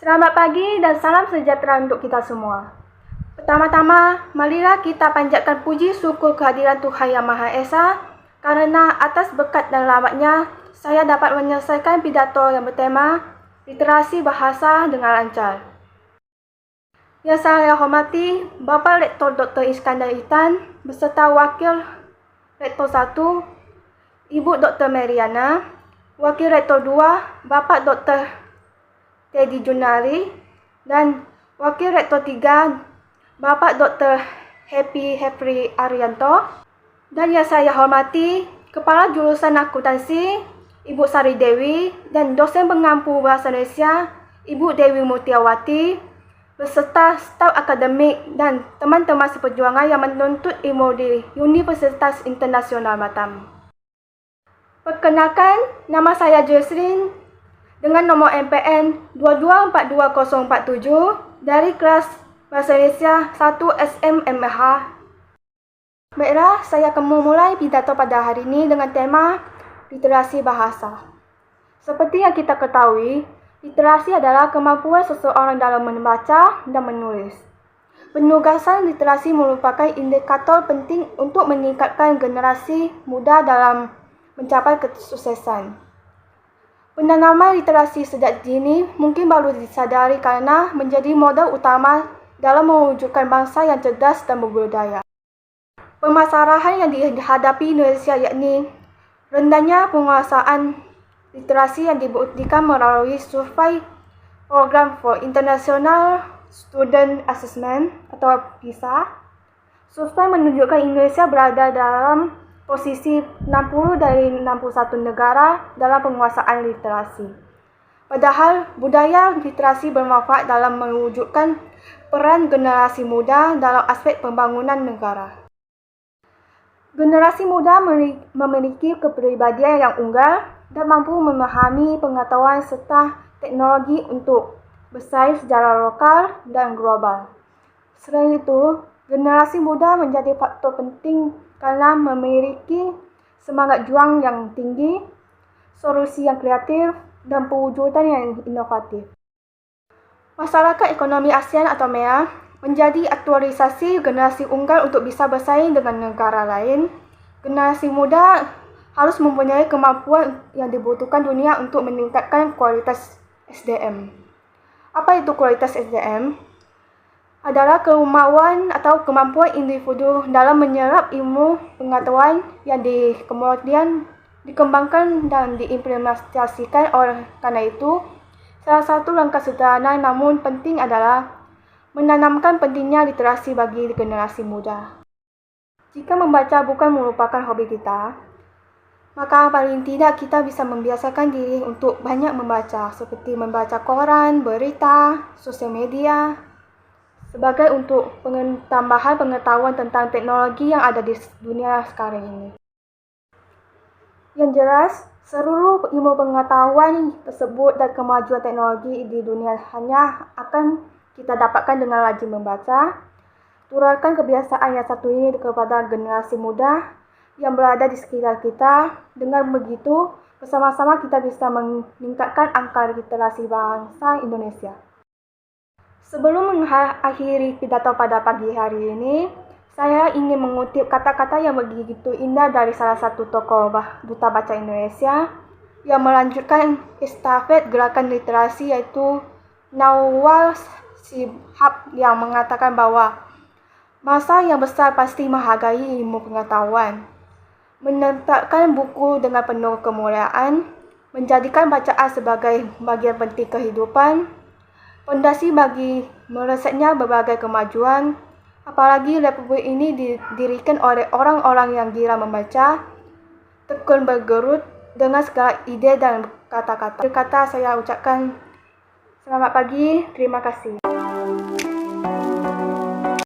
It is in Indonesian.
Selamat pagi dan salam sejahtera untuk kita semua. Pertama-tama, marilah kita panjatkan puji syukur kehadiran Tuhan Yang Maha Esa, karena atas berkat dan rahmat-Nya, saya dapat menyelesaikan pidato yang bertema literasi bahasa dengan lancar. Yang saya hormati Bapak Rektor Dr. Iskandar Itan beserta Wakil Rektor 1, Ibu Dr. Mariana, Wakil Rektor 2, Bapak Dr. Teddy Junari, dan Wakil Rektor 3, Bapak Dr. Happy Arianto, dan yang saya hormati Kepala Jurusan Akuntansi, Ibu Sari Dewi, dan Dosen Pengampu Bahasa Indonesia, Ibu Dewi Mutiawati, beserta staf akademik dan teman-teman seperjuangan yang menuntut ilmu di Universitas Internasional Batam. Perkenalkan, nama saya Jocelyn dengan nomor MPN 22420047 dari kelas Bahasa Indonesia 1 SMMH. Baiklah, saya akan memulai pidato pada hari ini dengan tema literasi bahasa. Seperti yang kita ketahui, literasi adalah kemampuan seseorang dalam membaca dan menulis. Penugasan literasi merupakan indikator penting untuk meningkatkan generasi muda dalam mencapai kesuksesan. Penanaman literasi sejak dini mungkin baru disadari karena menjadi modal utama dalam mewujudkan bangsa yang cerdas dan berbudaya. Permasalahan yang dihadapi Indonesia yakni rendahnya penguasaan literasi yang dibuktikan melalui survei Program for International Student Assessment atau PISA. Survei menunjukkan Indonesia berada dalam posisi 60 dari 61 negara dalam penguasaan literasi. Padahal budaya literasi bermanfaat dalam mewujudkan peran generasi muda dalam aspek pembangunan negara. Generasi muda memiliki kepribadian yang unggul dan mampu memahami pengetahuan serta teknologi untuk bersaing secara lokal dan global. Selain itu, generasi muda menjadi faktor penting karena memiliki semangat juang yang tinggi, solusi yang kreatif, dan pewujudan yang inovatif. Masyarakat Ekonomi ASEAN atau MEA menjadi aktualisasi generasi unggul untuk bisa bersaing dengan negara lain. Generasi muda harus mempunyai kemampuan yang dibutuhkan dunia untuk meningkatkan kualitas SDM. Apa itu kualitas SDM? Adalah kemauan atau kemampuan individu dalam menyerap ilmu pengetahuan yang kemudian dikembangkan dan diimplementasikan. Oleh karena itu, salah satu langkah sederhana namun penting adalah menanamkan pentingnya literasi bagi generasi muda. Jika membaca bukan merupakan hobi kita, maka paling tidak kita bisa membiasakan diri untuk banyak membaca, seperti membaca koran, berita, sosial media, sebagai untuk tambahan pengetahuan tentang teknologi yang ada di dunia sekarang ini. Yang jelas, seluruh ilmu pengetahuan tersebut dan kemajuan teknologi di dunia hanya akan kita dapatkan dengan rajin membaca. Turunkan kebiasaan yang satu ini kepada generasi muda yang berada di sekitar kita. Dengan begitu, bersama-sama kita bisa meningkatkan angka literasi bangsa Indonesia. Sebelum mengakhiri pidato pada pagi hari ini, saya ingin mengutip kata-kata yang begitu indah dari salah satu tokoh Duta Baca Indonesia yang melanjutkan estafet gerakan literasi, yaitu Nawal Shihab, yang mengatakan bahwa masa yang besar pasti menghargai ilmu pengetahuan, menetapkan buku dengan penuh kemuliaan, menjadikan bacaan sebagai bagian penting kehidupan, fondasi bagi meresapnya berbagai kemajuan, apalagi republik ini didirikan oleh orang-orang yang gila membaca, tekun bergerut dengan segala ide dan kata-kata. Saya ucapkan selamat pagi, terima kasih.